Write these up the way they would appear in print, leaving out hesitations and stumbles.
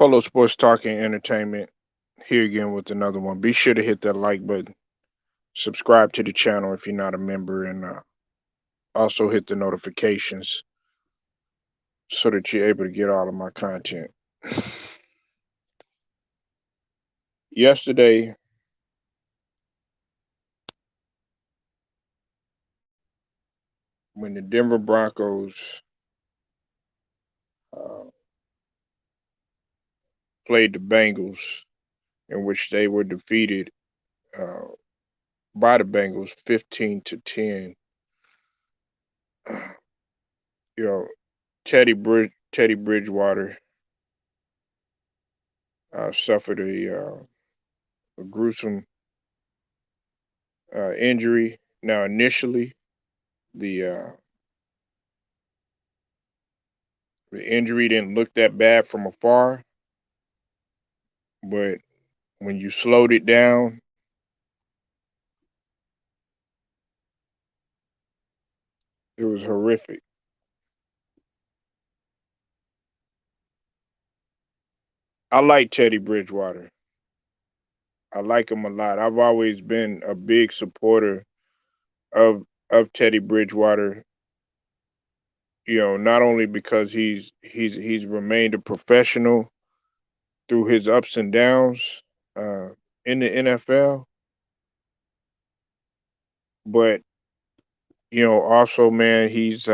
Polo Sports Talking Entertainment here again with another one. Be sure to hit that like button, subscribe to the channel if you're not a member, and also hit the notifications so that you're able to get all of my content. Yesterday, when the Denver Broncos uh, played the Bengals, in which they were defeated uh, by the Bengals 15-10, you know, Teddy Bridgewater suffered a gruesome injury. Now, initially, the uh, the injury didn't look that bad from afar, but when you slowed it down, it was horrific. I like Teddy Bridgewater. I like him a lot. I've always been a big supporter of Teddy Bridgewater. Not only because he's remained a professional through his ups and downs uh, in the NFL, but also, man, his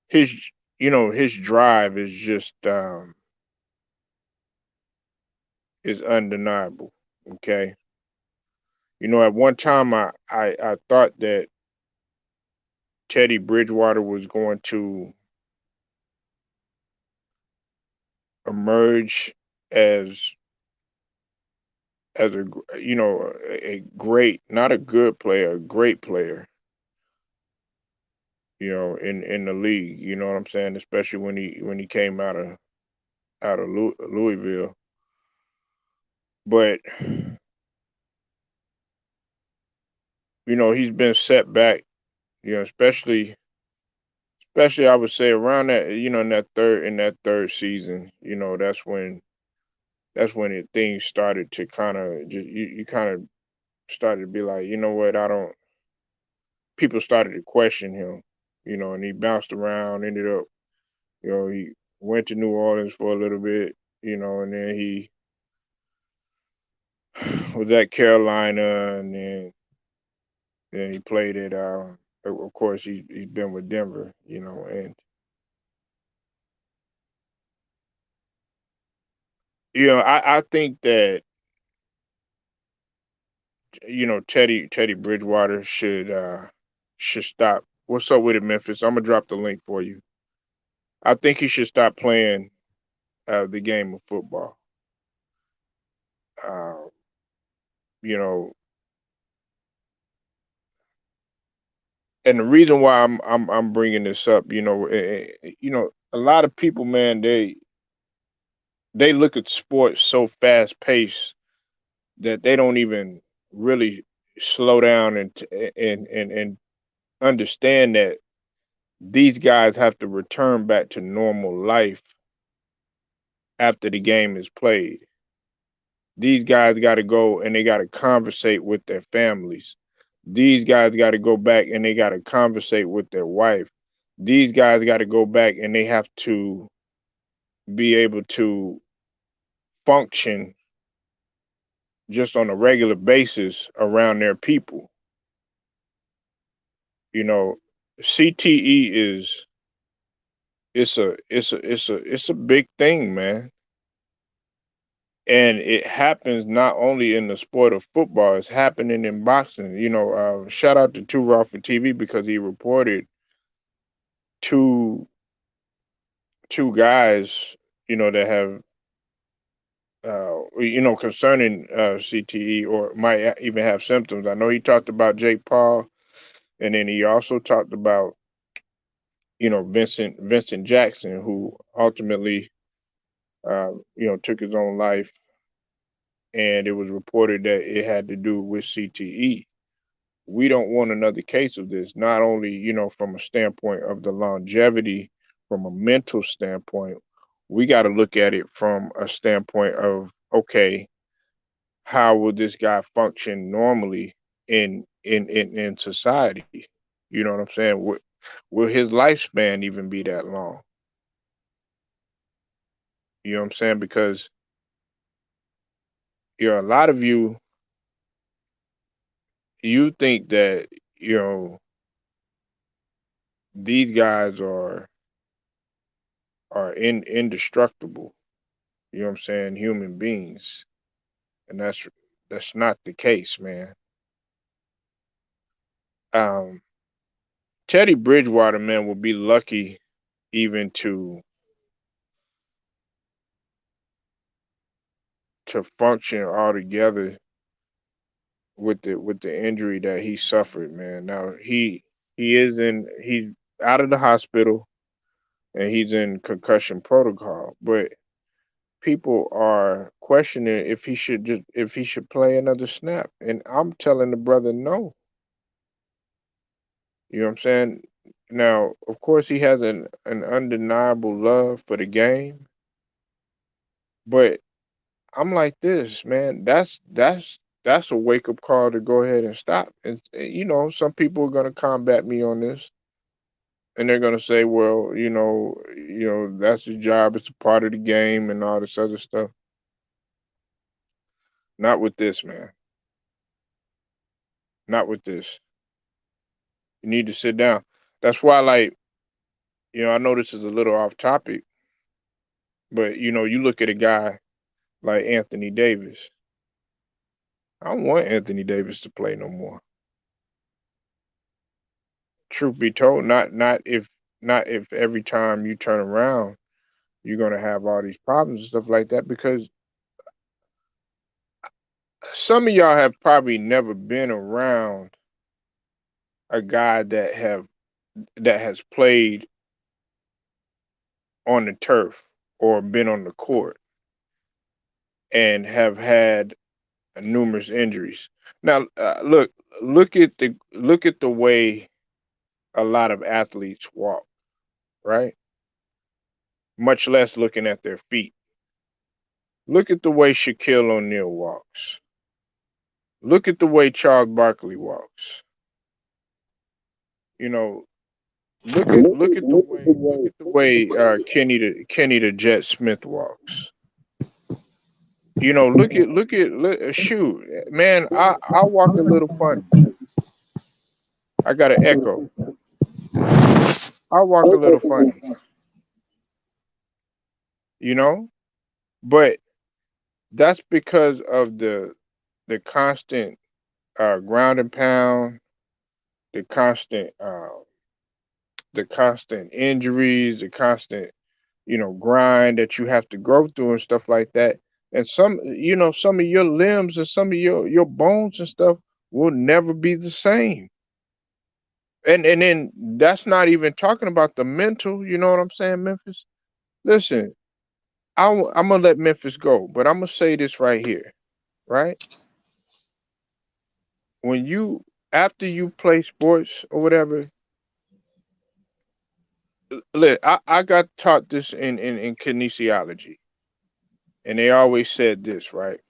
his drive is just is undeniable. Okay, at one time I thought that Teddy Bridgewater was going to emerge as a great, not a good player, a great player, in the league. You know what I'm saying? Especially when he came out of Louisville. But he's been set back. Especially I would say around that, in that third season. That's when things started to kind of just you kind of started to be like, you know what, I don't. People started to question him, and he bounced around. Ended up, he went to New Orleans for a little bit, and then he was at Carolina, and then he played at. Of course, he's been with Denver, and I think that Teddy Bridgewater should stop. What's up with it, Memphis? I'm gonna drop the link for you. I think he should stop playing the game of football. Uh, you know, and the reason why I'm bringing this up, a lot of people, man, they look at sports so fast paced that they don't even really slow down and understand that these guys have to return back to normal life after the game is played. These guys got to go and they got to conversate with their families. These guys got to go back and they got to conversate with their wife. These guys got to go back and they have to be able to function just on a regular basis around their people. You know, CTE is it's a big thing, man. And it happens not only in the sport of football, it's happening in boxing. Shout out to Two Raw for TV because he reported two two guys, that have concerning CTE or might even have symptoms. I know he talked about Jake Paul, and then he also talked about Vincent Jackson, who ultimately took his own life, and it was reported that it had to do with CTE. We don't want another case of this, not only from a standpoint of the longevity from a mental standpoint, we got to look at it from a standpoint of, okay, how will this guy function normally in society? You know what I'm saying? Will his lifespan even be that long? You know what I'm saying? Because a lot of you think that you know these guys are indestructible. You know what I'm saying? Human beings, and that's not the case, man. Um, Teddy Bridgewater, man, will be lucky even to function altogether with the injury that he suffered, man. Now he's out of the hospital and he's in concussion protocol, but people are questioning if he should play another snap, and I'm telling the brother no. You know what I'm saying? Now, of course, he has an undeniable love for the game, but I'm like this, man. That's a wake up call to go ahead and stop. And some people are gonna combat me on this, and they're gonna say, well, that's his job. It's a part of the game and all this other stuff. Not with this, man. Not with this. You need to sit down. That's why, like, I know this is a little off topic, but you look at a guy like Anthony Davis. I don't want Anthony Davis to play no more. Truth be told, not if every time you turn around you're gonna have all these problems and stuff like that. Because some of y'all have probably never been around a guy that has played on the turf or been on the court and have had numerous injuries. Now, look at the way a lot of athletes walk, right? Much less looking at their feet. Look at the way Shaquille O'Neal walks. Look at the way Charles Barkley walks. You know, look at the way Kenny the Jet Smith walks. Shoot, man, I walk a little funny. I got an echo. I walk a little funny, you know, but that's because of the constant ground and pound, the constant injuries, the constant grind that you have to go through and stuff like that. And some of your limbs and some of your bones and stuff will never be the same. And then that's not even talking about the mental. You know what I'm saying, Memphis? Listen, I'm gonna let Memphis go, but I'm gonna say this right here, right? When you After you play sports or whatever, look, I got taught this in kinesiology, and they always said this, right?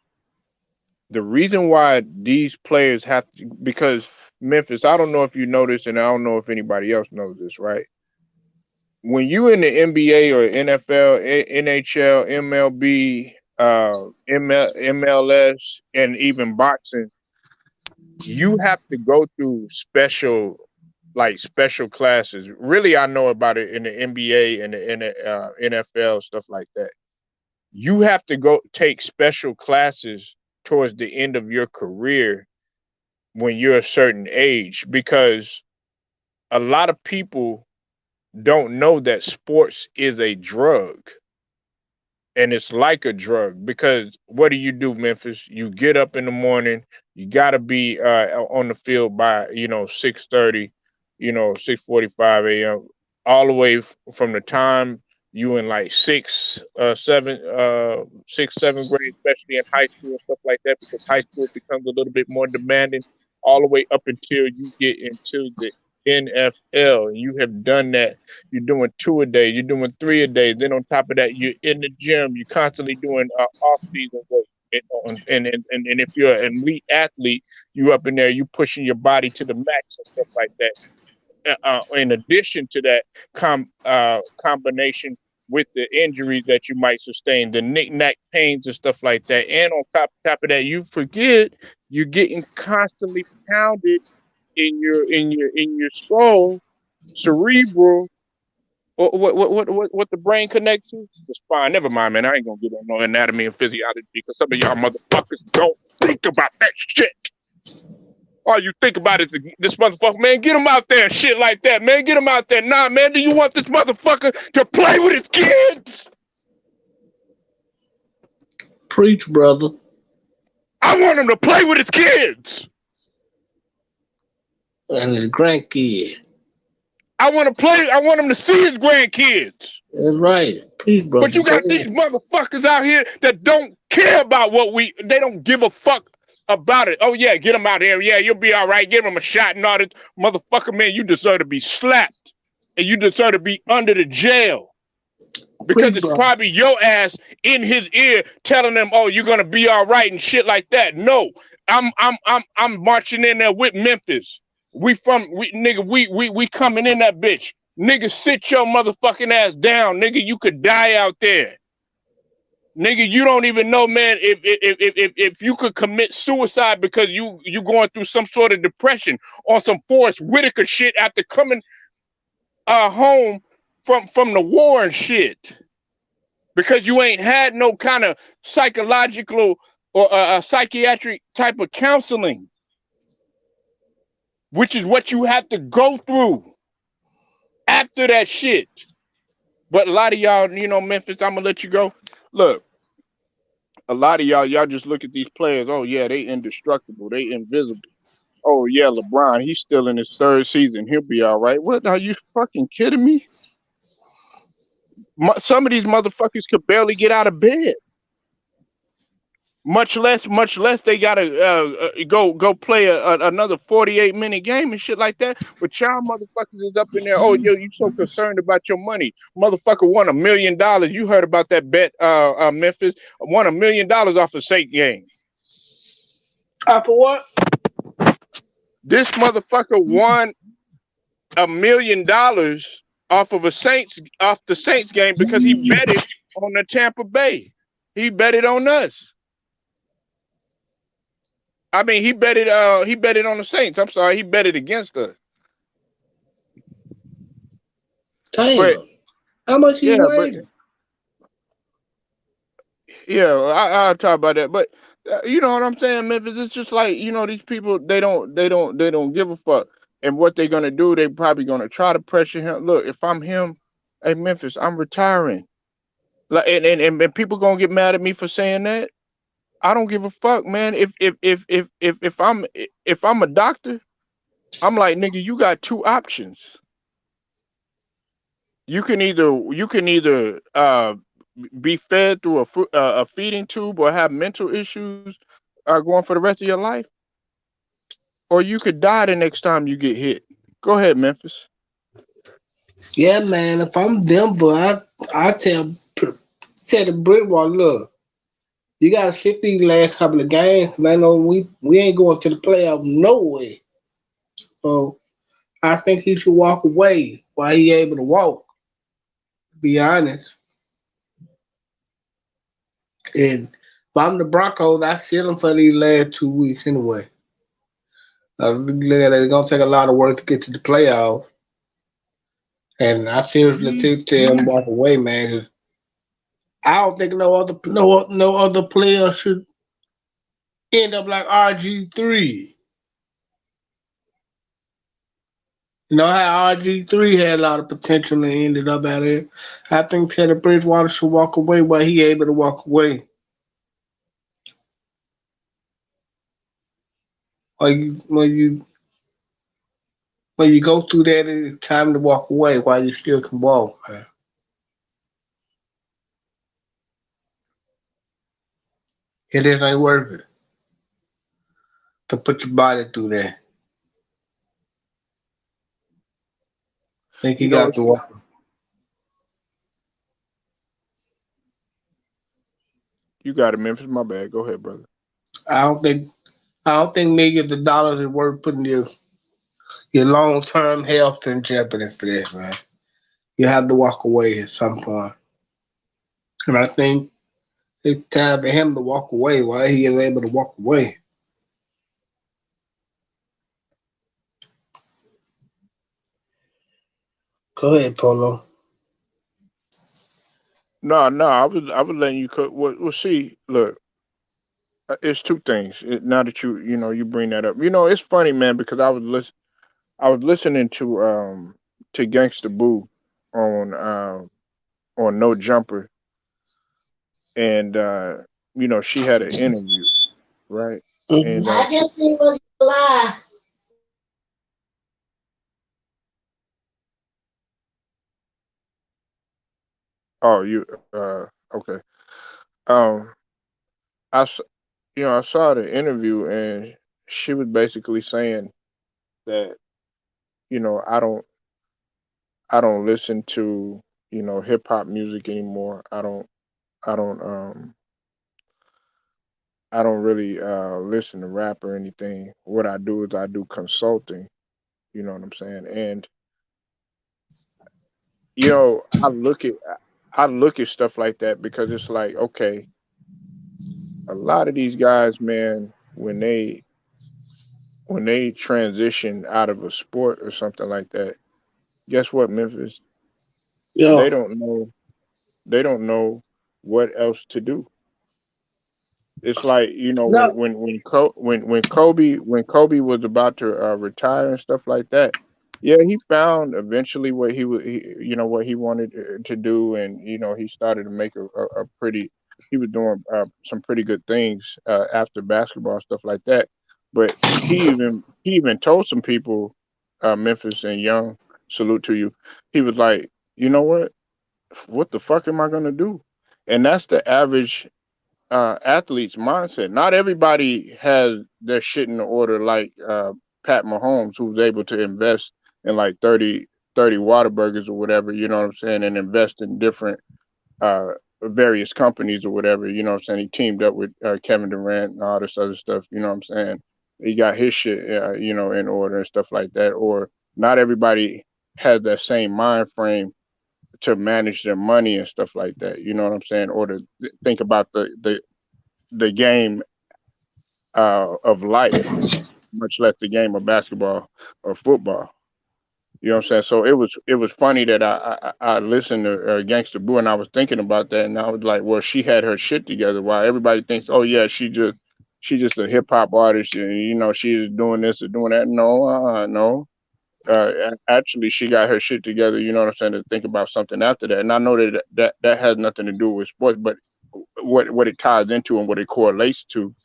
The reason why these players have to, because Memphis, I don't know if you know this, and I don't know if anybody else knows this, right? When you in the NBA or NFL, NHL, MLB, MLS, and even boxing, you have to go through special classes. Really, I know about it in the NBA and the NFL, stuff like that. You have to go take special classes towards the end of your career when you're a certain age, because a lot of people don't know that sports is a drug, and it's like a drug. Because what do, Memphis? You get up in the morning, you got to be on the field by 6:30, 6:45 a.m., all the way from the time you in like sixth, seventh grade, especially in high school and stuff like that, because high school becomes a little bit more demanding, all the way up until you get into the NFL. You have done that. You're doing 2 a day. You're doing 3 a day. Then on top of that, you're in the gym. You're constantly doing off-season work. And if you're an elite athlete, you up in there. You pushing your body to the max and stuff like that. In addition to that combination with the injuries that you might sustain, the knick-knack pains and stuff like that, and on top of that, you forget you're getting constantly pounded in your skull, cerebral, or what the brain connects to? The spine. Never mind, man. I ain't gonna get on no anatomy and physiology because some of y'all motherfuckers don't think about that shit. All you think about is this motherfucker, man. Get him out there and shit like that, man. Get him out there. Nah, man. Do you want this motherfucker to play with his kids? Preach, brother. I want him to play with his kids. And his grandkid. I want him to see his grandkids. That's right. Preach, brother. But you got these motherfuckers out here that don't care about they don't give a fuck about it. Oh yeah, get him out here. Yeah, you'll be all right. Give him a shot and all this. Motherfucker, man, you deserve to be slapped. And you deserve to be under the jail. Because it's probably your ass in his ear telling him, "Oh, you're gonna be all right" and shit like that. No, I'm marching in there with Memphis. We coming in that bitch. Nigga, sit your motherfucking ass down, nigga. You could die out there. Nigga, you don't even know, man, if you could commit suicide because you going through some sort of depression or some Forrest Whitaker shit after coming home from the war and shit, because you ain't had no kind of psychological or psychiatric type of counseling, which is what you have to go through after that shit. But a lot of y'all, Memphis, I'm gonna let you go. Look, a lot of y'all just look at these players. Oh yeah, they indestructible, they invisible. Oh yeah, LeBron, he's still in his 3rd season. He'll be all right. What, are you fucking kidding me? Some of these motherfuckers could barely get out of bed. Much less they gotta go play another 48-minute game and shit like that. But y'all motherfuckers is up in there. Oh, yo, you so concerned about your money. Motherfucker won $1 million. You heard about that bet, Memphis won $1 million off a Saint game. Off of what? This motherfucker won $1 million off the Saints game because he betted on the Tampa Bay. He betted on us. I mean, he betted on the Saints. I'm sorry, he betted against us. Damn. But, how much he weighed? Yeah, I'll talk about that. But you know what I'm saying, Memphis? It's just like, these people, they don't give a fuck. And what they're gonna do, they probably gonna try to pressure him. Look, if I'm him, hey Memphis, I'm retiring. Like, and people gonna get mad at me for saying that. I don't give a fuck, man. If I'm a doctor, I'm like, nigga, you got 2 options. You can either be fed through a feeding tube or have mental issues going for the rest of your life, or you could die the next time you get hit. Go ahead, Memphis. Yeah, man. If I'm Denver, I tell the Bridgewater, look, you gotta sit these last couple of games. I know we ain't going to the playoffs no way. So I think he should walk away while he able to walk. To be honest. And if I'm the Broncos, I sit them for these last 2 weeks anyway. It's gonna take a lot of work to get to the playoffs. And I seriously tell him walk away, man. I don't think no other player should end up like RG3. You know how RG3 had a lot of potential and ended up out here. I think Teddy Bridgewater should walk away while he able to walk away. When you go through that, it's time to walk away while you still can walk, man. It ain't worth it to put your body through that. think he You know, got it's to walk. you got it, Memphis. My bad. Go ahead, brother. I don't think I don't think millions of dollars is worth putting your long term health in jeopardy for that, man. You have to walk away at some point. And I think it's time for him to walk away. Why he is able to walk away? Go ahead, Polo. No, no, I was letting you cook. Well, see, look, it's two things. Now that you bring that up, it's funny, man, because I was listening to Gangsta Boo on on No Jumper, and she had an interview, right? Mhm. And I just see what you lie. oh, you okay. Um, I s- I saw the interview, and she was basically saying that I don't listen to hip hop music anymore. I don't really listen to rap or anything. What I do is I do consulting. You know what I'm saying? And I look at stuff like that because it's like, okay, a lot of these guys, man, when they transition out of a sport or something like that, guess what, Memphis? They Yo, don't know they don't know what else to do. It's like no, when Kobe was about to retire and stuff like that. Yeah, he found eventually what what he wanted to do, and he started to make a pretty. He was doing some pretty good things after basketball stuff like that. But he even told some people, Memphis and Young, salute to you. He was like, you know what the fuck am I gonna do? And that's the average athlete's mindset. Not everybody has their shit in order like Pat Mahomes, who's able to invest in like 30 Whataburgers or whatever, you know what I'm saying, and invest in different uh, various companies or whatever, you know what I'm saying. He teamed up with Kevin Durant and all this other stuff, you know what I'm saying. He got his shit, in order and stuff like that. Or not everybody has that same mind frame to manage their money and stuff like that. You know what I'm saying? Or to think about the game of life, much less the game of basketball or football. You know what I'm saying? So it was funny that I listened to Gangsta Boo, and I was thinking about that, and I was like, well, she had her shit together. While everybody thinks, oh yeah, she just a hip hop artist, and she's doing this or doing that. No, no. Actually, she got her shit together. You know what I'm saying? To think about something after that, and I know that has nothing to do with sports, but what it ties into and what it correlates to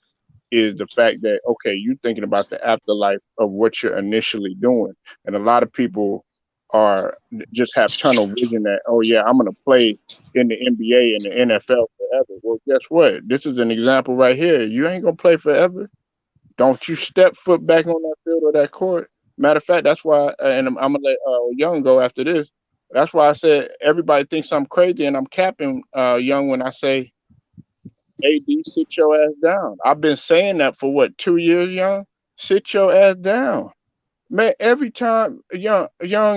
is the fact that okay, you thinking about the afterlife of what you're initially doing, and a lot of people are just have tunnel vision that oh yeah, I'm gonna play in the NBA and the NFL forever. Well, guess what? This is an example right here. You ain't gonna play forever. Don't you step foot back on that field or that court. Matter of fact, that's why, and I'm gonna let Young go after this. That's why I said everybody thinks I'm crazy and I'm capping Young when I say AD, sit your ass down. I've been saying that for what 2 years, Young. Sit your ass down, man. Every time, Young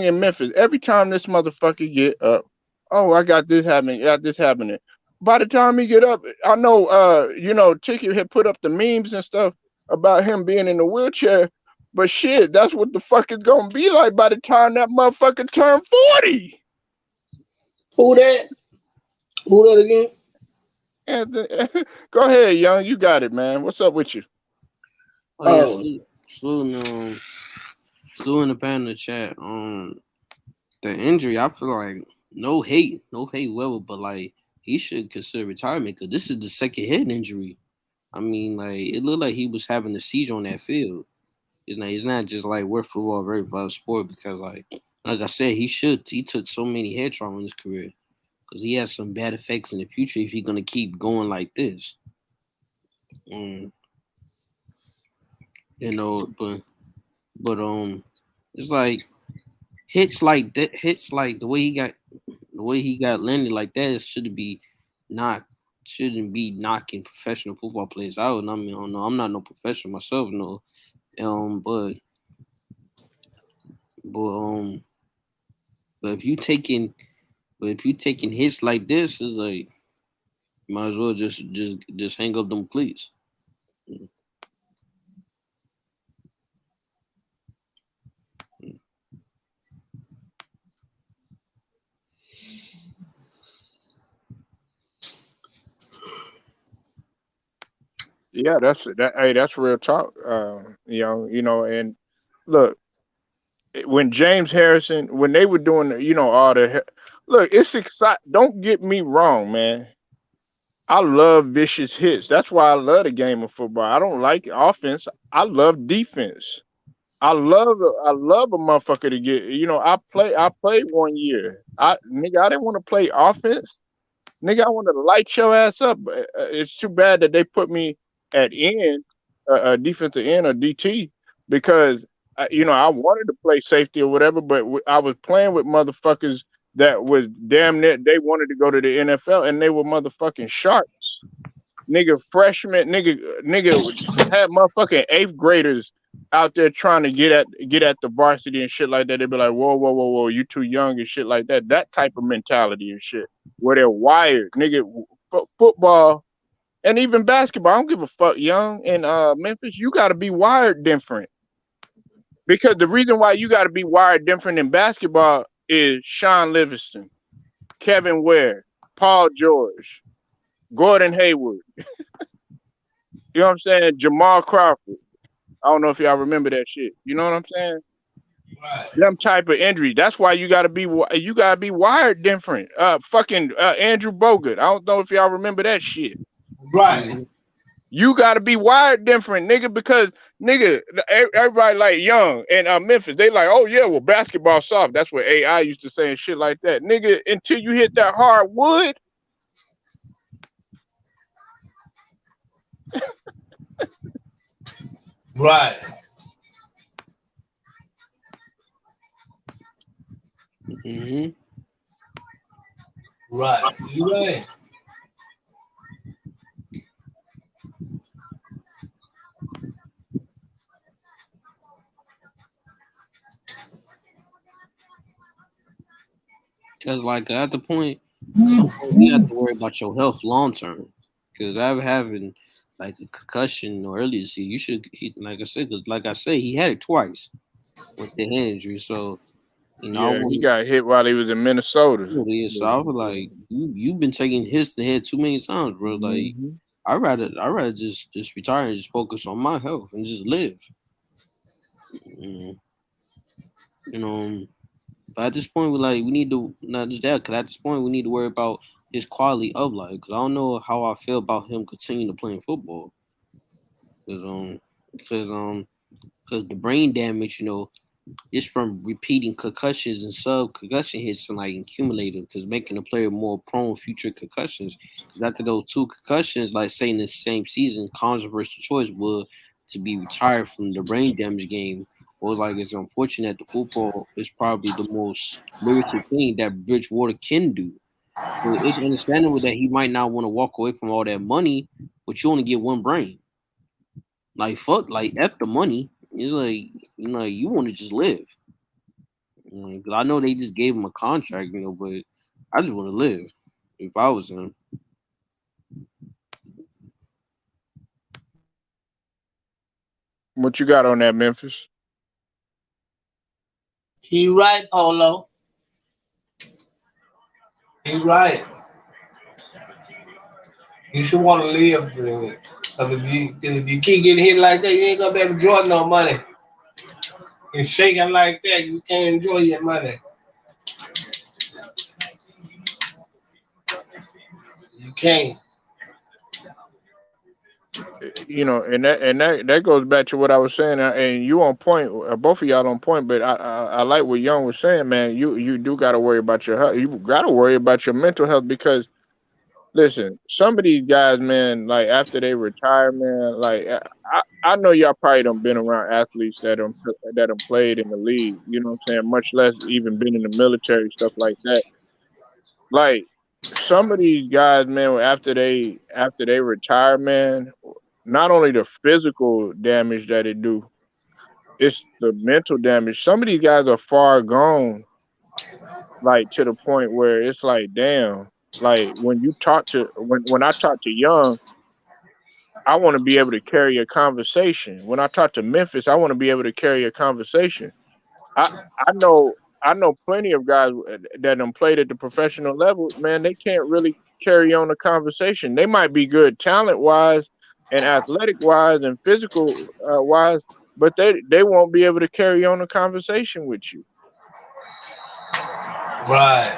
in Memphis, every time this motherfucker get up, oh, I got this happening, got this happening. By the time he get up, I know, Ticket had put up the memes and stuff about him being in the wheelchair. But shit, that's what the fuck is gonna be like by the time that motherfucker turn 40. who that? Who that again? And go ahead, Young, you got it, man. What's up with you? Oh yeah, Oh, Slew in the pan in the chat. The injury, I feel like no hate level, but like he should consider retirement because this is the second head injury. I mean, like it looked like he was having a seizure on that field. It's not just like we're football, very violent sport because like I said, he took so many head trauma in his career because he has some bad effects in the future if he's gonna keep going like this. Um, but it's like hits like the way he got landed like that should be not shouldn't be knocking professional football players out. And I mean, I don't know, I'm not no professional myself, no. But but um, but if you taking if you taking hits like this, is like you might as well just hang up them cleats. Yeah, that's that. Hey, that's real talk. And look, when James Harrison, when they were doing, all look, it's exciting. Don't get me wrong, man. I love vicious hits. That's why I love the game of football. I don't like offense. I love defense. I love a motherfucker to get. I played 1 year. I didn't want to play offense. Nigga, I wanted to light your ass up. It's too bad that they put me at end, defensive end or DT, because I wanted to play safety or whatever, but I was playing with motherfuckers that was damn near they wanted to go to the NFL and they were motherfucking sharks. Nigga, freshmen, nigga had motherfucking eighth graders out there trying to get at the varsity and shit like that. They'd be like, whoa, whoa, whoa, whoa, you too young and shit like that. That type of mentality and shit, where they're wired, nigga. Football and even basketball. I don't give a fuck, young in Memphis. You got to be wired different, because the reason why you got to be wired different in basketball is Sean Livingston, Kevin Ware, Paul George, Gordon Hayward. You know what I'm saying? Jamal Crawford. I don't know if y'all remember that shit. You know what I'm saying? Right. Them type of injuries. That's why you gotta be wired different. Fucking Andrew Bogut. I don't know if y'all remember that shit. Right. Mhm. You gotta be wired different, nigga, because nigga, everybody like young and Memphis. They like, oh yeah, well basketball soft. That's what AI used to say and shit like that, nigga. Until you hit that hard wood, Right. Mhm. Right. You right. Cause like at the point, some point you have to worry about your health long term. Cause I've having like a concussion or early this year, you should like I said, cause like I said, he had it twice with the hand injury. So I yeah, he want got hit while he was in Minnesota. so I was like, you've been taking hits to the head too many times, bro. Like Hmm. I rather just retire and just focus on my health and just live. Mm, you know, but at this point, we need to not just that. Cause at this point, we need to worry about his quality of life. Cause I don't know how I feel about him continuing to playing football. Cause because because the brain damage, it's from repeating concussions and sub concussion hits and like accumulating, because making the player more prone future concussions. Because after those two concussions, like say in the same season, controversial choice was to be retired from the brain damage game. Was like it's unfortunate that the football is probably the most limited thing that Bridgewater can do. So it's understandable that he might not want to walk away from all that money, but you only get one brain. Like fuck, like f the money. It's like you want to just live. 'Cause I know they just gave him a contract, but I just want to live. If I was him, What you got on that, Memphis? He right, Polo. He right. You should want to live. If you keep getting hit like that, you ain't gonna be able to enjoy no money. And shaking like that, you can't enjoy your money. You can't. And that goes back to what I was saying, and you on point. Both of y'all on point, but I like what Young was saying, man. You do got to worry about your health. You got to worry about your mental health, because listen, some of these guys, man, like after they retire, man, like I know y'all probably done been around athletes that played in the league. You know what I'm saying? Much less even been in the military, stuff like that. Like some of these guys, man, after they retire, man, not only the physical damage that it do, it's the mental damage. Some of these guys are far gone, like to the point where it's like, damn. Like when I talk to Young, I want to be able to carry a conversation. When I talk to Memphis, I want to be able to carry a conversation. I I know plenty of guys that done played at the professional level. Man, they can't really carry on a conversation. They might be good talent wise and athletic wise and physical wise, but they won't be able to carry on a conversation with you. Right.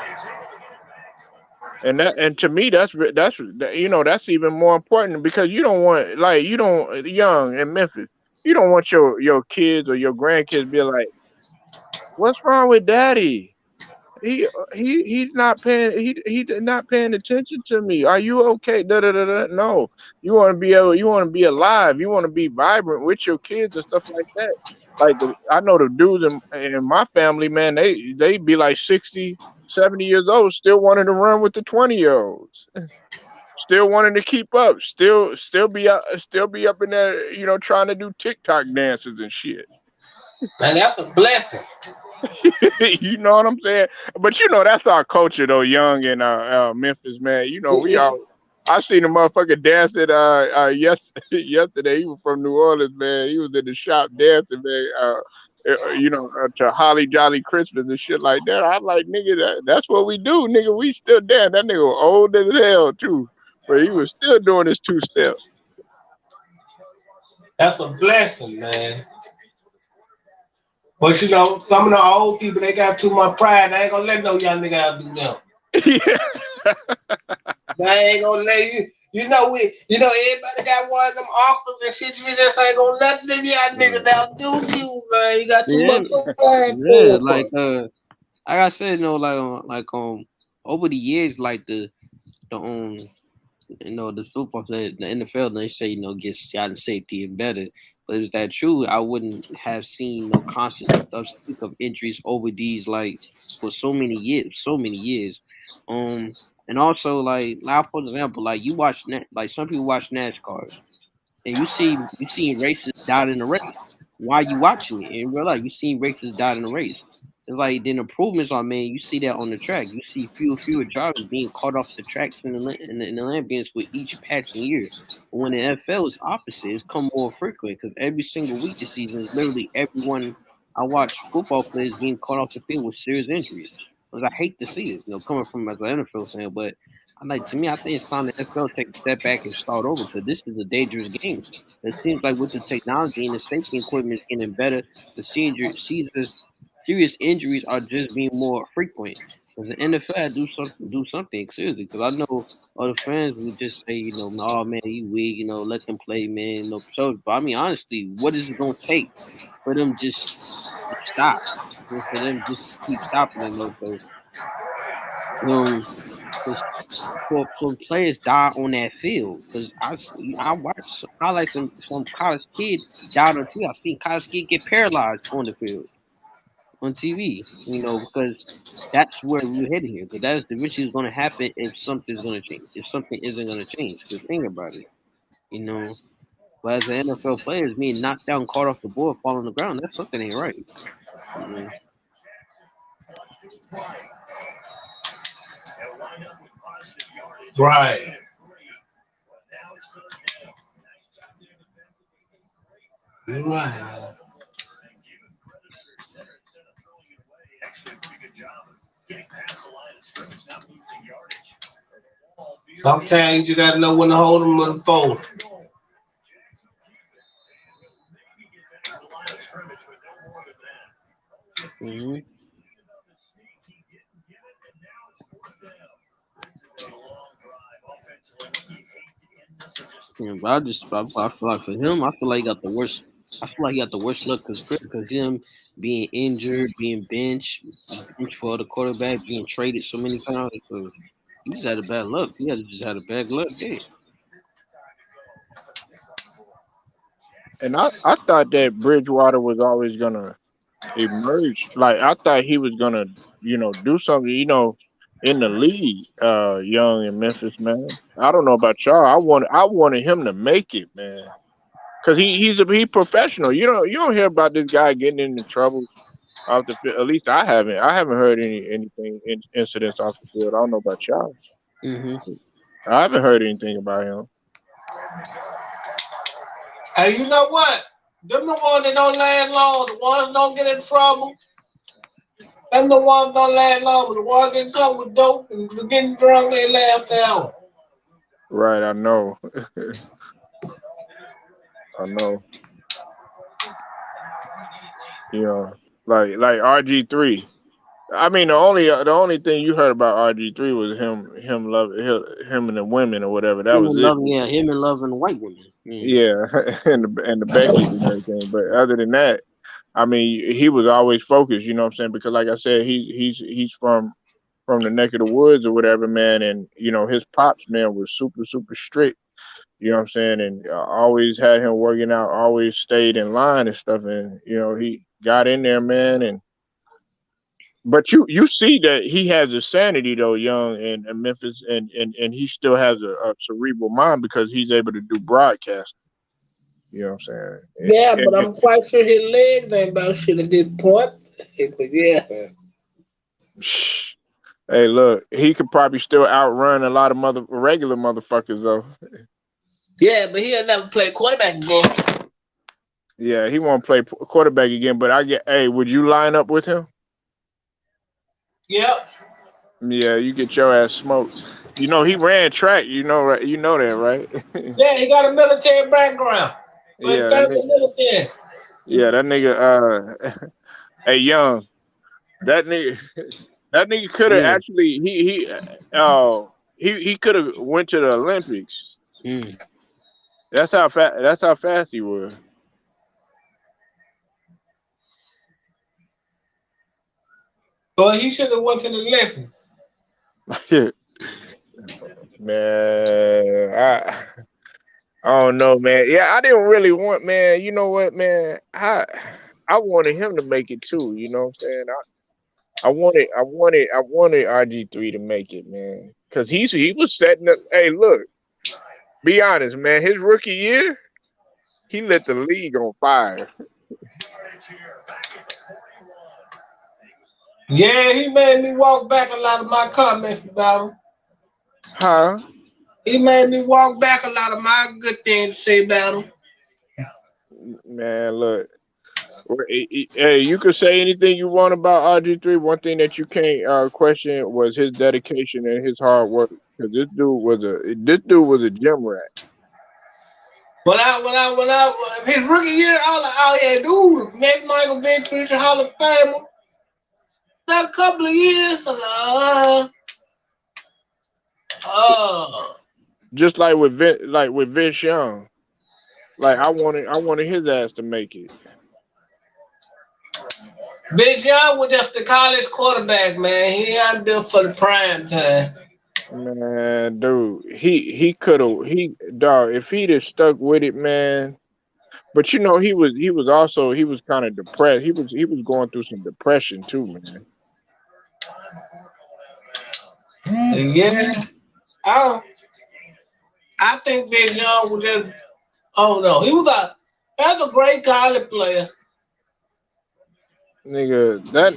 And to me, that's even more important because you don't want like you don't Young in Memphis. You don't want your kids or your grandkids be like, "What's wrong with Daddy? He's not paying he's not paying attention to me. Are you okay?" Da, da, da, da. No, you want to be alive. You want to be vibrant with your kids and stuff like that. Like I know the dudes in my family, man. They be like 60, 70 years old, still wanting to run with the 20-year-olds, still wanting to keep up, still be up in there, trying to do TikTok dances and shit. Man, that's a blessing. You know what I'm saying? But that's our culture though, Young in Memphis, man. We Mm-mm. all I seen a motherfucker dancing yesterday. He was from New Orleans, man. He was in the shop dancing, man. To Holly Jolly Christmas and shit like that. I'm like, nigga, that's what we do, nigga. We still dance. That nigga was old as hell too, but he was still doing his two step. That's a blessing, man. But some of the old people they got too much pride. They ain't gonna let no young nigga out do them. Yeah. They ain't gonna let you. Everybody got one of them uncles and shit. You just ain't gonna let them young niggas out do you, man. You got too Yeah, much pride yeah. for Like I said, over the years, like the the football players, the NFL, they say get shot in safety and better. But is that true? I wouldn't have seen no constant of injuries over these for so many years. And also for example, like like some people watch NASCARs and you see races died in a race. Why you watching it in real life? You seen races died in a race. It's like then improvements are made. You see that on the track. You see fewer drivers being caught off the tracks in the ambience with each passing year. But when the NFL is opposite, it's come more frequent because every single week this season is literally everyone I watch football players getting caught off the field with serious injuries. Because I hate to see this, coming from as an NFL fan, but to me, I think it's time the NFL take a step back and start over because this is a dangerous game. It seems like with the technology and the safety equipment is getting better, the serious injuries are just being more frequent. Because the NFL do something seriously. Because I know other fans would just say, oh man, you weak, let them play, man, no. So, but I mean, honestly, what is it gonna take for them just stop? For them just keep stopping them, because um, because for players die on that field. Because I watched highlights some college kid died on the field. I've seen college kid get paralyzed on the field on TV. Because that's where we're heading here. Because that's the which is going to happen if something's going to change. If something isn't going to change. Because think about it. You know. But as an NFL player, is being knocked down, caught off the board, fall on the ground. That's something ain't right. You know. right. You're right. Sometimes you gotta know when to hold them and fold 'em. Mm-hmm. Yeah, but I feel like for him, I feel like he got the worst. I feel like he got the worst luck because him being injured, being bench for the quarterback, being traded so many times. So he just had a bad luck. He had just had a bad luck day. And I thought that Bridgewater was always gonna emerge. Like I thought he was gonna, do something, in the league, young in Memphis, man. I don't know about y'all. I wanted him to make it, man. Cause he professional. You don't hear about this guy getting into trouble off the field. At least I haven't heard incidents off the field. I don't know about y'all. Hmm. I haven't heard anything about him. And you know what? Them the ones that don't last long. The ones that don't get in trouble. Them the ones that don't last long. But the ones that come with dope and getting drunk, they last out. Right, I know. I know. You know, like RG3. I mean, the only thing you heard about RG3 was him love him and the women or whatever. That Him was and it. loving, yeah, him and loving white women. Mm. Yeah, and the Becky's and everything. But other than that, I mean, he was always focused. You know what I'm saying? Because like I said, he's from the neck of the woods or whatever, man. And his pops, man, was super super strict. You know what I'm saying? And always had him working out. Always stayed in line and stuff. And he got in there, man. And but you see that he has a sanity though, young in Memphis, and he still has a cerebral mind because he's able to do broadcast. You know what I'm saying? Yeah, but I'm quite sure his legs ain't about shit at this point. But yeah. Hey, look, he could probably still outrun a lot of regular motherfuckers though. Yeah, but he'll never play quarterback again. Yeah, he won't play quarterback again. But hey, would you line up with him? Yep. Yeah, you get your ass smoked. He ran track. Right? You know that, right? Yeah, he got a military background. So his Yeah, that family nigga. military. Yeah, that nigga. Hey, young. That nigga. That nigga could have Yeah. actually. He could have went to the Olympics. Mm. That's how fast. That's how fast he was. But he should have went to the Olympics. Man, I don't know, man. Yeah, I didn't really want, man. You know what, man? I wanted him to make it too. You know what I'm saying? I wanted RG3 to make it, man, because he was setting up. Hey, look, be honest, man. His rookie year, he lit the league on fire. Yeah, he made me walk back a lot of my comments about him. Huh? He made me walk back a lot of my good things to say about him. Man, look. Hey, you could say anything you want about RG3. One thing that you can't question was his dedication and his hard work. Because this dude was a gym rat. His rookie year, I was like, oh yeah, dude, next Michael Vick, future Hall of Famer. That couple of years, uh, Just like with Vince Young. Like I wanted his ass to make it. Vince Young was just the college quarterback, man. He ain't built for the prime time. Man, dude, he could have he dog if he'd have stuck with it, man. But he was kind of depressed. He was going through some depression too, man. And yeah, I, I think Vince Young was just, oh no, that's a great college player. That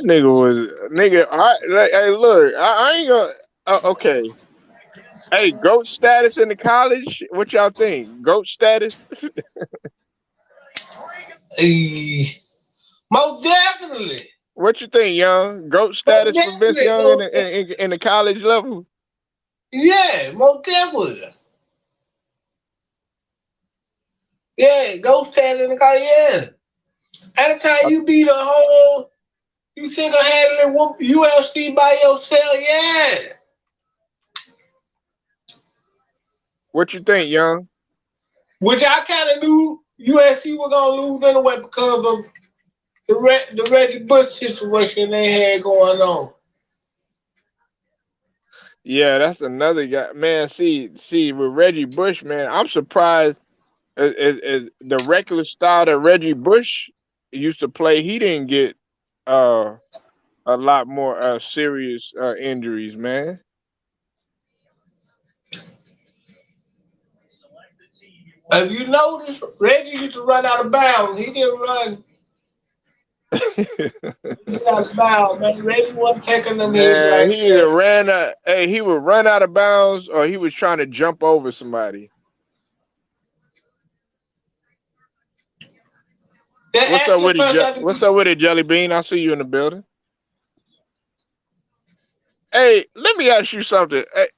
nigga was nigga. Hey, look, I ain't gonna. Okay, hey, goat status in the college. What y'all think? Goat status? Eh, most definitely. What you think, Young? Goat Most status for Vince definitely. Young in the college level? Yeah, most definitely. Yeah, go stand in the car, yeah. Anytime you beat a whole, you single handedly whoop UFC by yourself, yeah. What you think, Young? Which I kind of knew UFC was gonna lose anyway because of the Reggie Bush situation they had going on. Yeah, that's another guy, man. See, with Reggie Bush, man, I'm surprised. The reckless style that Reggie Bush used to play, he didn't get uh a lot more serious injuries, man. If you notice, Reggie used to run out of bounds. He didn't run out of bounds, man. Reggie wasn't taking them hits Man, like he either that. ran hey, he would run out of bounds or he was trying to jump over somebody. They asked you first after What's up with it, Jelly Bean? I see you in the building. Hey, let me ask you something. Hey,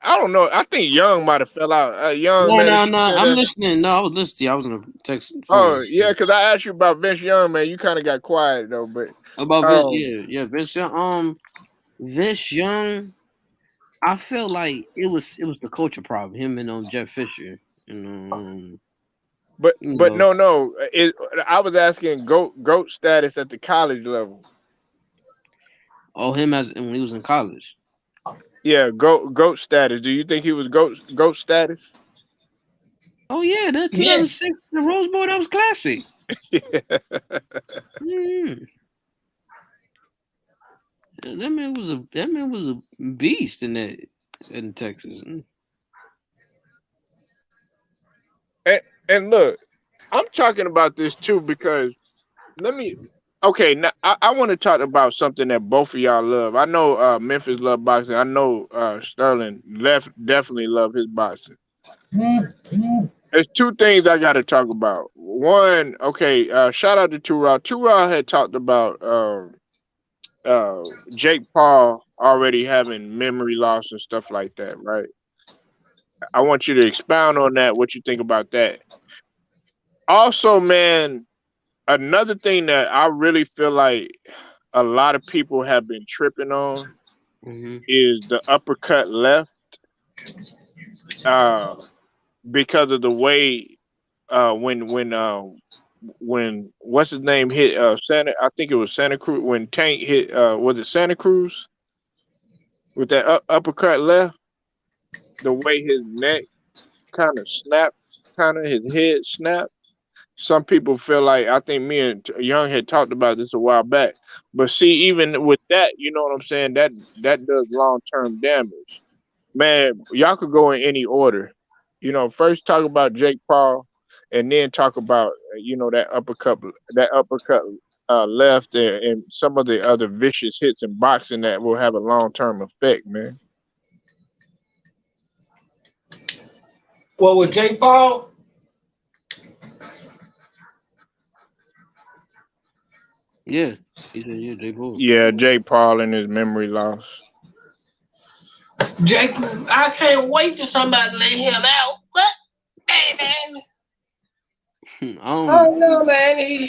I don't know. I think Young might have fell out. Young No, man, is no, you no. still I'm there? listening. No, I was listening. I was in a text Oh phone yeah, because I asked you about Vince Young, man. You kind of got quiet though, but about Vince. um, Yeah, yeah. Vince Young. Vince Young. I felt like it was the culture problem. Him and Jeff Fisher. You know. You but know. no. I was asking goat status at the college level. Oh, him as when he was in college. Yeah, goat status. Do you think he was goat status? Oh yeah, the yeah. 2006 the Rose Bowl that was classic. Mm. That man was a beast in that in Texas. Mm. and look, I'm talking about this too because let me. Okay, now I want to talk about something that both of y'all love. I know Memphis love boxing. I know Sterling left definitely love his boxing. There's two things I got to talk about. One, okay, shout out to Two Raw. Two Raw had talked about Jake Paul already having memory loss and stuff like that, right? I want you to expound on that. What you think about that? Also, man, another thing that I really feel like a lot of people have been tripping on Hmm. is the uppercut left, uh, because of the way when what's his name hit Santa, I think it was Santa Cruz, when Tank hit was it Santa Cruz with that uppercut left, the way his neck kind of snapped, kind of his head snapped. Some people feel like, I think me and Young had talked about this a while back. But see, even with that, you know what I'm saying? That does long term damage. Man, y'all could go in any order. First talk about Jake Paul, and then talk about that uppercut left, and some of the other vicious hits in boxing that will have a long term effect, man. Well, with Jake Paul, Yeah, he said yeah, J. Paul. Yeah, Jake Paul and his memory loss. Jake, I can't wait till somebody let him out. What? Hey, man. um, Oh, no, man.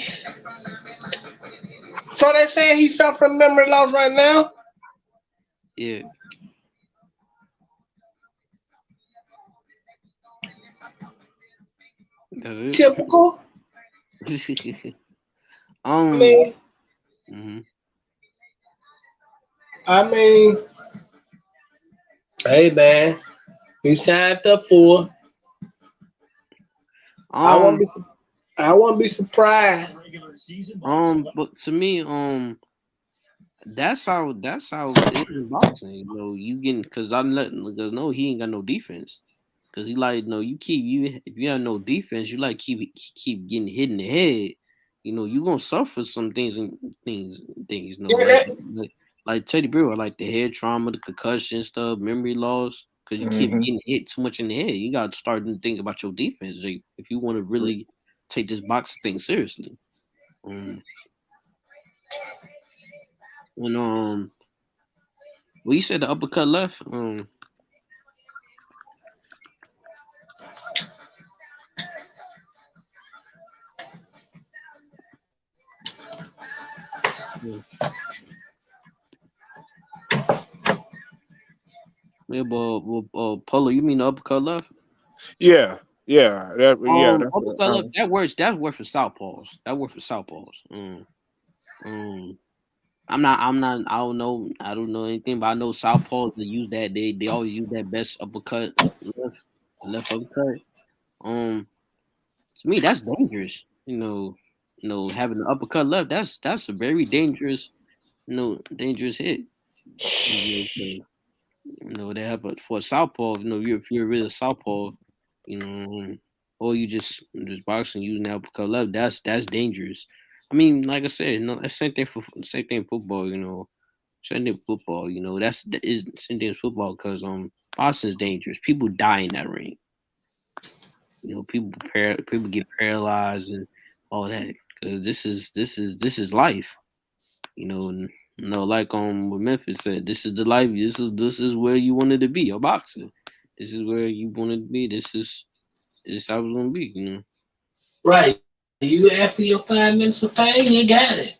So they saying he's suffering memory loss right now? yeah, that's Typical. it. I um, mean, mhm. I mean, hey, man. You signed up for. I won't um, be. I won't be surprised. but to me, that's how it is in boxing. You getting because I'm letting because no, he ain't got no defense. Cause he like no, you if you have no defense, you like keep getting hit in the head. You gonna suffer some things. Yeah, Like Teddy Brewer, like the head trauma, the concussion stuff, memory loss. Cause you keep Hmm. getting hit too much in the head. You gotta start to think about your defense, Jake, if you want to really take this boxing thing seriously. Um, when well, you said the uppercut left. Yeah, yeah, but Polo, you mean the uppercut left? Yeah, yeah, that's Uppercut left. That works. That works for southpaws. That works for southpaws. Um, I'm not. I don't know. I don't know anything, but I know southpaws. They use that. They always use that best uppercut left uppercut. Um, To me, that's dangerous. Having the uppercut left, that's a very dangerous, dangerous hit. You know, 'cause, they have, but for a southpaw, if you're really a southpaw, or you just boxing using the uppercut left, that's dangerous. I mean, like I said, that's same thing football. Same thing football. That is same thing as football because boxing is dangerous. People die in that ring. People get paralyzed and all that because this is life. And, like what Memphis said, this is the life. This is where you wanted to be, a boxer. This is where you wanted to be. This is how it's gonna be. Right. You after your 5 minutes of fame, you got it.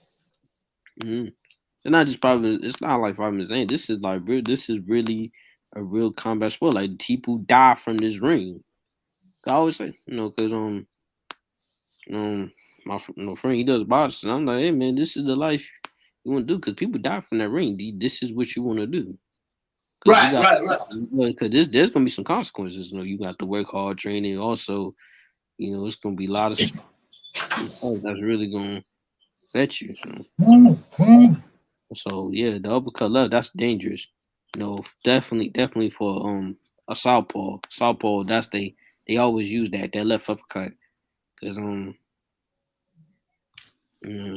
Mm-hmm. It's not just probably. It's not like 5 minutes. Ain't this is like real. This is really a real combat sport. Like people die from this ring. I always say, because my friend he does boxing. I'm like, hey man, this is the life you want to do because people die from that ring. This is what you want to do because you Right, got right, right. because there's gonna be some consequences. You got to work hard training. Also, it's gonna be a lot of stuff that's really gonna affect you. So yeah, the uppercut left that's dangerous. Definitely for a southpaw. Southpaw that's they always use that left uppercut because you know,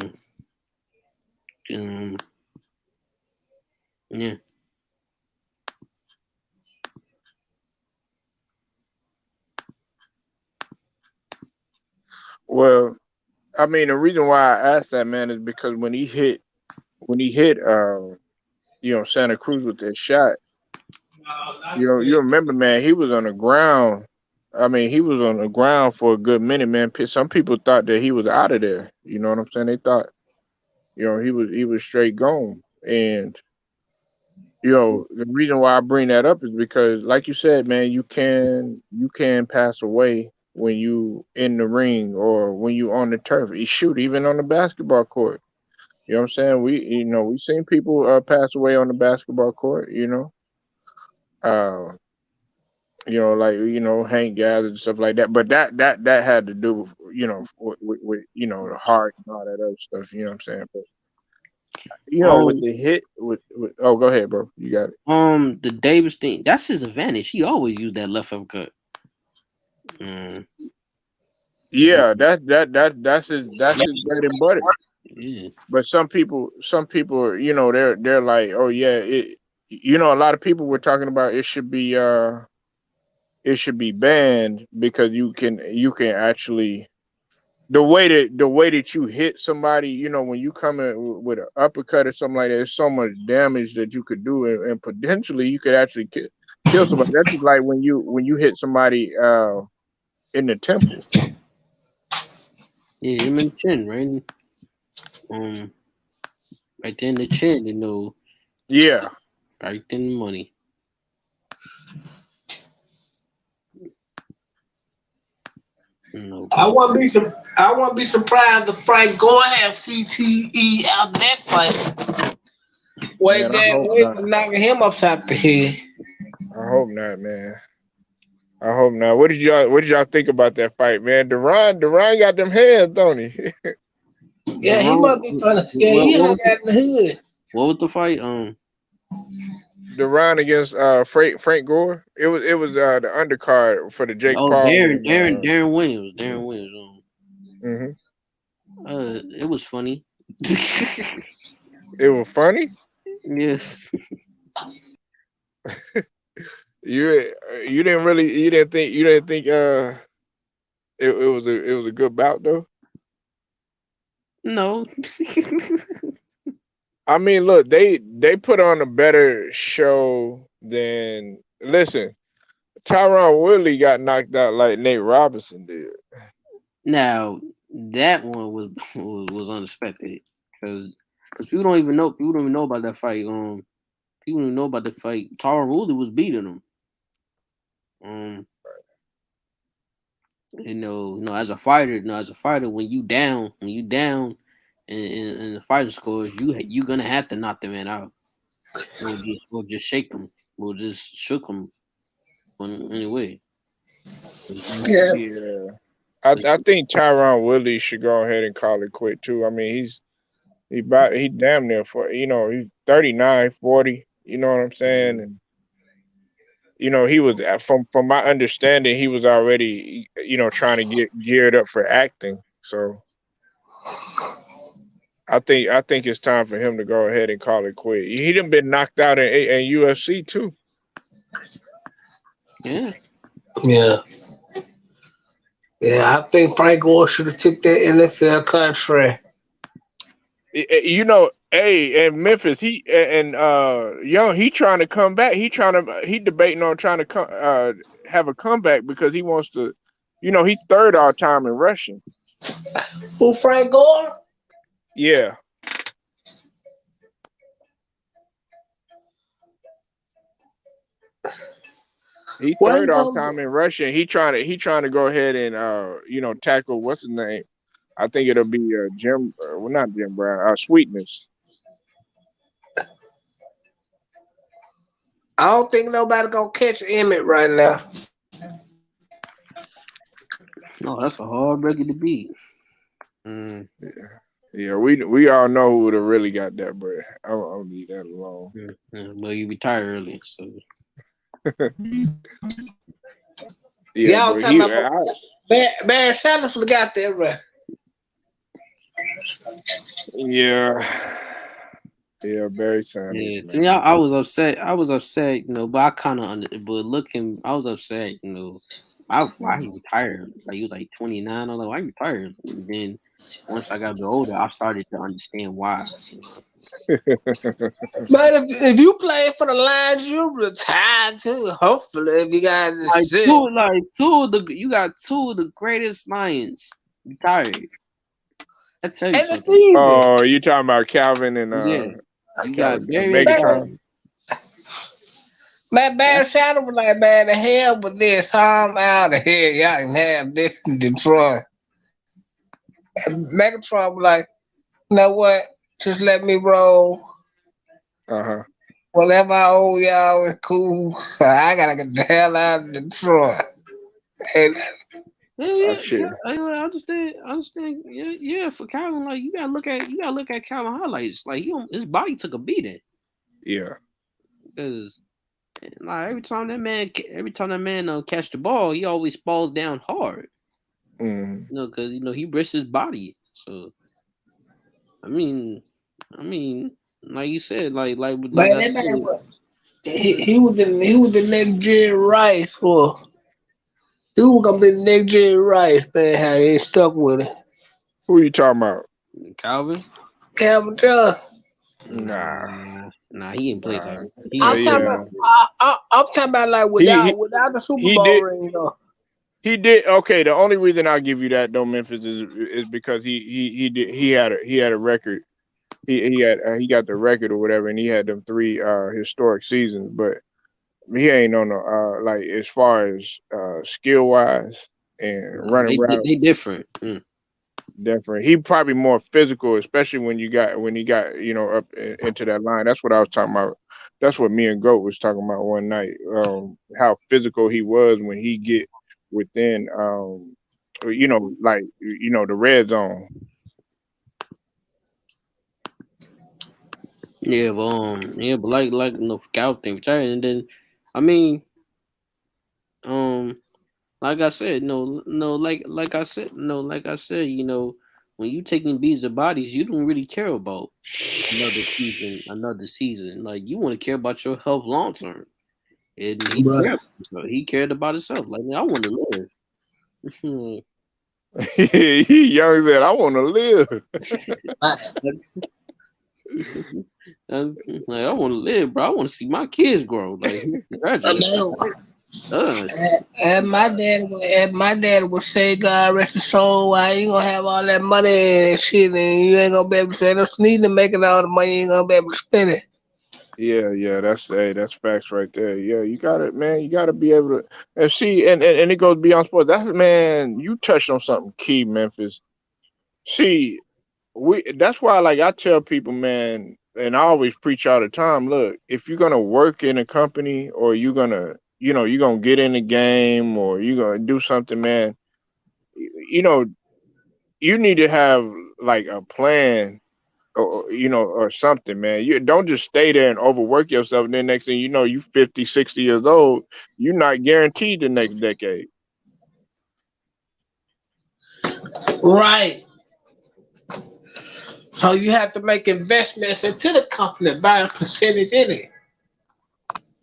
um yeah. Well, I mean, the reason why I asked that, man, is because when he hit Santa Cruz with that shot, No, not you today. remember, man, he was on the ground. I mean, he was on the ground for a good minute, man. Some people thought that he was out of there. You know what I'm saying? They thought, he was straight gone. And the reason why I bring that up is because, like you said, man, you can pass away when you in the ring or when you on the turf. Shoot, even on the basketball court. You know what I'm saying? We seen people pass away on the basketball court. Uh, like Hank gathered and stuff like that. But that had to do with the heart and all that other stuff. You know what I'm saying? But with Um, the hit with oh, go ahead, bro. You got it. the Davis thing, that's his advantage. He always used that left uppercut. Mm, Yeah, that's his bread and butter. yeah. But some people, they're like, oh yeah, a lot of people were talking about it should be banned because you can actually the way that you hit somebody, when you come in with an uppercut or something like that, there's so much damage that you could do, and potentially you could actually kill somebody. That's just like when you hit somebody in the temple. Yeah, him in the chin, right? Um, right there in the chin, Yeah, right in the money. I But wouldn't be I wouldn't be surprised if Frank Gore have CTE out that fight. Wait man, I that hope wait not. for knocking him upside the head. I hope not, man. I hope not. What did y'all think about that fight, man? Duran got them hands, don't he? Yeah, he must be trying to. Yeah, he hung out in the hood. what was the fight? Duran against Frank Gore. It was the undercard for the Jake Oh, Paul Darren, and Darren, Darren Williams, Darren Williams. hmm It was funny. it was funny. Yes. You didn't think it was a good bout though. No. I mean, look, they put on a better show than listen. Tyron Woodley got knocked out like Nate Robinson did. Now that one was unexpected because people don't even know about that fight. People don't even know about the fight. Tara Woodley was beating him. Um, as a fighter, when you down, in the fighting scores, you gonna have to knock the man out, or just shake him, or just shook him. Anyway, Yeah, Yeah. I think Tyron Woodley should go ahead and call it quit too. I mean, he damn near for he's 39, 40. You know what I'm saying? And he was from my understanding, he was already trying to get geared up for acting. So I think it's time for him to go ahead and call it quit. He done been knocked out in UFC too. Yeah. Yeah. Yeah, I think Frank Gore should have took that NFL contract. And Memphis, Young, he trying to come back. He debating on trying to have a comeback because he wants to, he's third all time in rushing. Who, Frank Gore? Yeah, he Where he third all going? time in rushing. He trying to go ahead and tackle what's his name. I think it'll be Jim. Well, not Jim Brown. Sweetness. I don't think nobody gonna catch Emmett right now. No, that's a hard record to beat. Mm, Yeah, we all know who would have really got that, but I'll leave that alone. yeah, yeah. Well, you retire early, so Yeah, Y'all but talking about Barry Sanders would have got that right. yeah, yeah, Barry Sanders, yeah. To me, man. I was upset. I was upset, but I kind of but looking, I was upset, why he retired? Like he was like 29. I was like, why he retired? And then once I got a bit older, I started to understand why. But if you play for the Lions, you retire too. Hopefully, if you got the shit. Two of the you got two of the greatest Lions retired. That tell you And the something. season. Oh, you talking about Calvin and Yeah, you got Calvin Barry Man, Megatron? retired. Barry That's Sanders was like, man, the hell with this. I'm out of here. Y'all can have this in Detroit. And Megatron was like, you know what? Just let me roll. Uh huh. Whatever I owe y'all is cool. I gotta get the hell out of Detroit. And yeah, I yeah, yeah. shit. I understand. I understand. Yeah, yeah. For Calvin, like you gotta look at Calvin highlights. Like his body took a beating Yeah. because like every time that man catch the ball, he always falls down hard. Mm. Because he risks his body. So I mean, I mean, like you said, like man, I that said, man was he was the next Jerry Rice for he was gonna be the next Jerry Rice, man, how he stuck with it. Who you talking about? Calvin. Calvin Johnson. Nah, Nah, he didn't play nah. Calvin. He I'm didn't play. talking Yeah. about I'm talking about like He without he without the Super he Bowl did. ring though. He did okay. The only reason I'll give you that though, Memphis, is because he had a record. He got the record or whatever, and he had them three historic seasons. But he ain't on the like as far as skill wise and Nah, running routes. they different. Mm. Definitely, he probably more physical, especially when he got up into that line. That's what I was talking about. That's what me and Goat was talking about one night. How physical he was when he get within, like the red zone. Yeah, but for Calvin thing retired, and then I mean, um, like I said, like I said, when you taking beats of bodies, you don't really care about another season. Like you want to care about your health long term, and Right. he cared about himself. Like man, I want to live. He young said, "I want to live." Like I want to live, bro. I want to see my kids grow. Like I graduate. know. Us. And my dad would say, God rest his soul, why you gonna have all that money and shit and you ain't gonna be able to say don't need to make it all the money, you ain't gonna be able to spend it. Yeah, yeah, that's facts right there. Yeah, you got it, man. You got to be able to and see, and it goes beyond sports. That's man, you touched on something key, Memphis. See, that's why like I tell people, man, and I always preach all the time, look, if you're gonna work in a company or you're gonna get in the game or you're gonna do something, man, you know, you need to have like a plan or something, man. You don't just stay there and overwork yourself. And then next thing you know, you 50, 60 years old. You're not guaranteed the next decade. Right. So you have to make investments into the company, buy a percentage in it.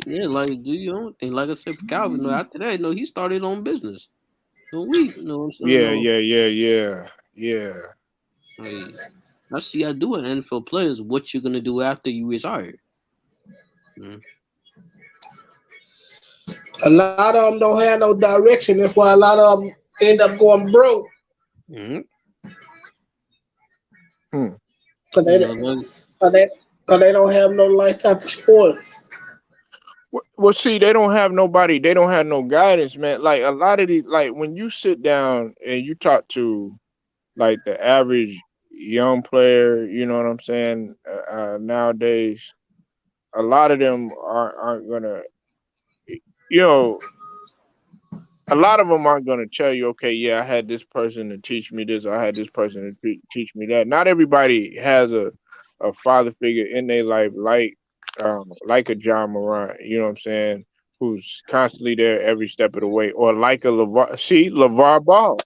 Yeah, like do your own thing. Like I said, for Calvin, after that, he started his own business. No, you know what I'm saying? Yeah, No, yeah, yeah, yeah, yeah. like that's what you gotta do with NFL players. What you're gonna do after you retire? Mm. A lot of them don't have no direction. That's why a lot of them end up going broke. Mm. Hmm. Cause You they, know, like, cause they, cause they don't have no life after sport. Well, see, they don't have nobody. They don't have no guidance, man. Like a lot of these, like when you sit down and you talk to like the average young player, you know what I'm saying? Nowadays, a lot of them aren't gonna, you know, a lot of them aren't going to tell you, okay, yeah, I had this person to teach me this, or I had this person to teach me that. Not everybody has a father figure in their life like a John Morant, you know what I'm saying, who's constantly there every step of the way, or like a LeVar Ball.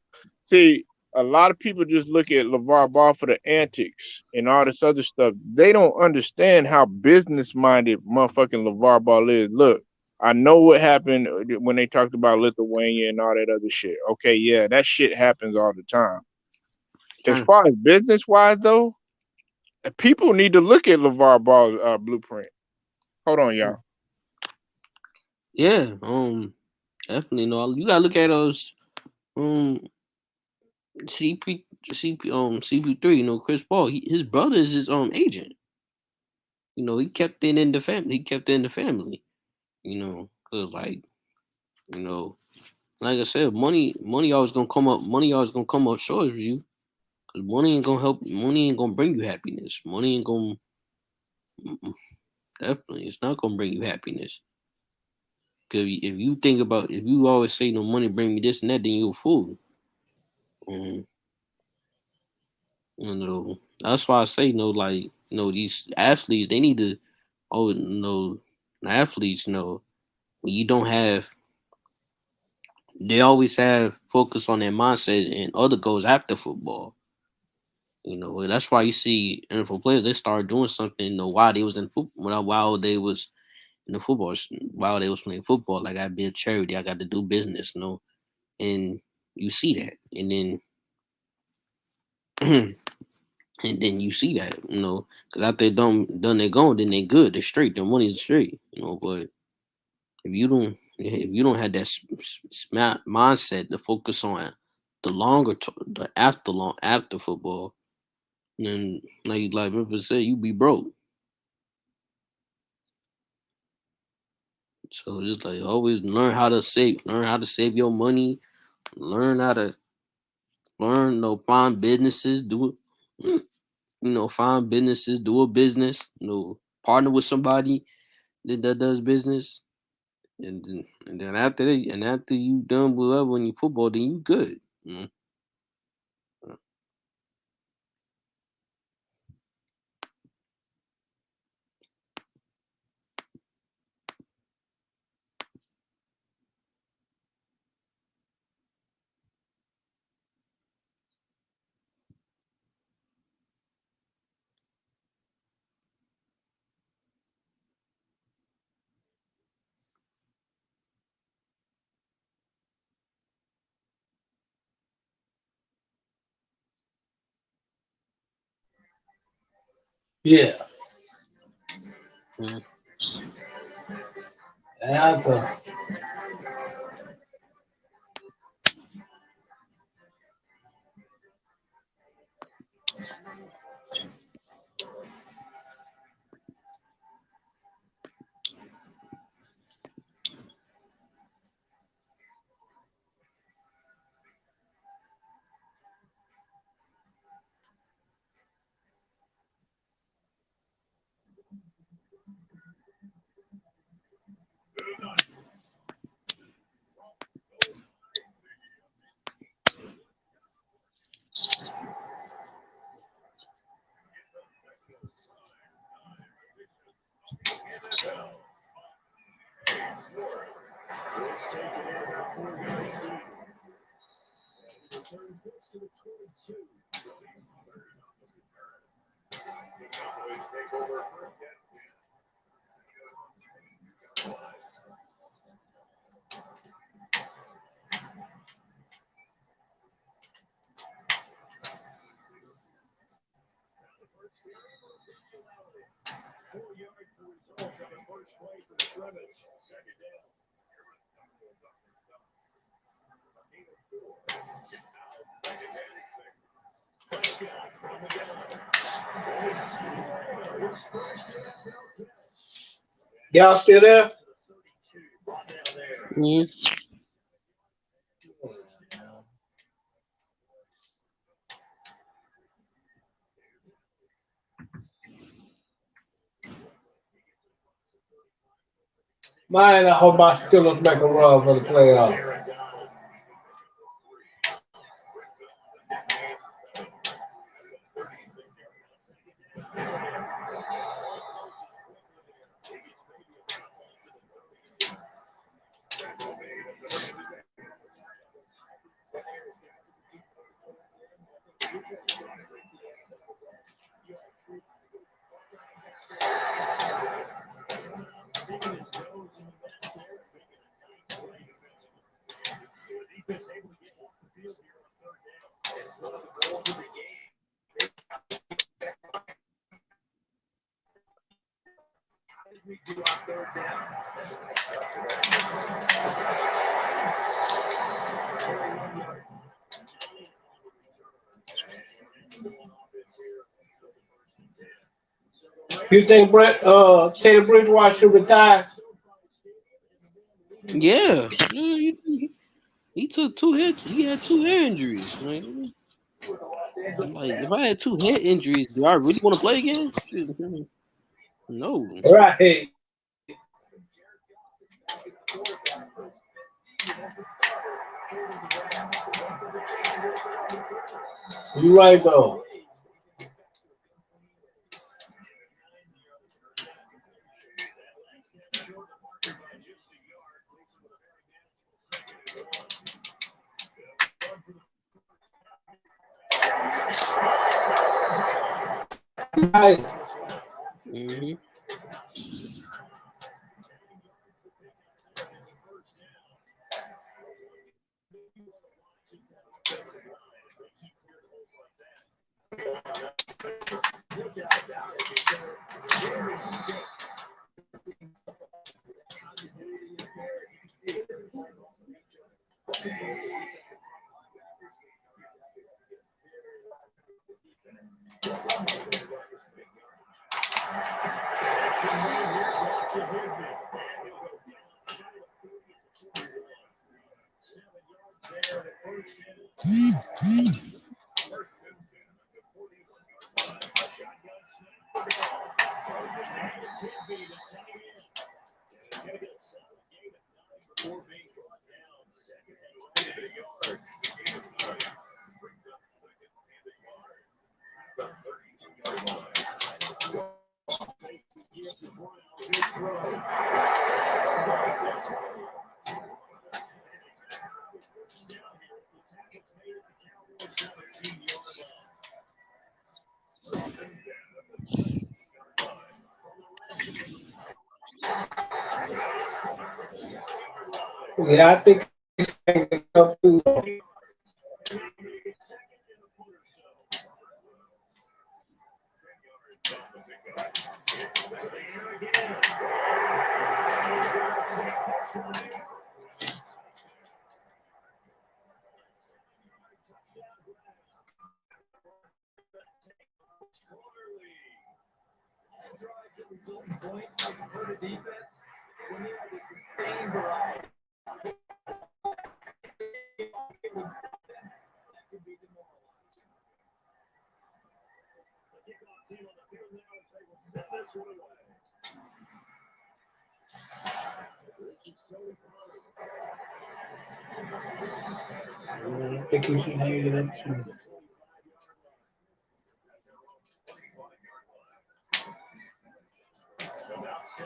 See, a lot of people just look at LeVar Ball for the antics and all this other stuff. They don't understand how business minded motherfucking LeVar Ball is. Look, I know what happened when they talked about Lithuania and all that other shit. Okay, yeah, that shit happens all the time. As trying. far as business wise, though, people need to look at LeVar Ball's blueprint. Hold on, y'all. Yeah, definitely. No, you gotta look at those. Um, CP3. Chris Paul. His brother is his agent. He kept it in the family. He kept it in the family. Cause you know, like I said, money always gonna come up. Money always gonna come up short of you. Cause money ain't gonna help. Money ain't gonna bring you happiness. Money ain't gonna. mm-mm, Definitely, it's not gonna bring you happiness. Cause if you think about, if you always say no money bring me this and that, then you're a fool. Um, that's why I say no. Like these athletes, they need to. Oh no, athletes. When you don't have, they always have focus on their mindset and other goals after football. And that's why you see NFL players they start doing something. While they was in football, while they was in the football, while they was playing football, like I build charity, I got to do business. And you see that, and then and then you see that, because after they done they gone, then they good, they're straight, their money's straight. But if you don't have that smart mindset to focus on the after football, then like Memphis said, you be broke. So just like always learn how to save your money, learn how to find businesses, do it. Find businesses, do a business, partner with somebody that does business, and then after you done with whatever when you football, then you good. Yeah. Mm. Yeah, Y'all still there? Mhm. Man, I hope my Steelers make a run for the playoffs. You think Teddy Bridgewater should retire? Yeah. Yeah, he took two hits. He had two hair injuries. Like, if I had two head injuries, do I really want to play again? Shit. No. Right. You right though. Right. Hmm. Yeah, I think he's taking it up too. I think he should hang it up too. Good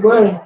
boy.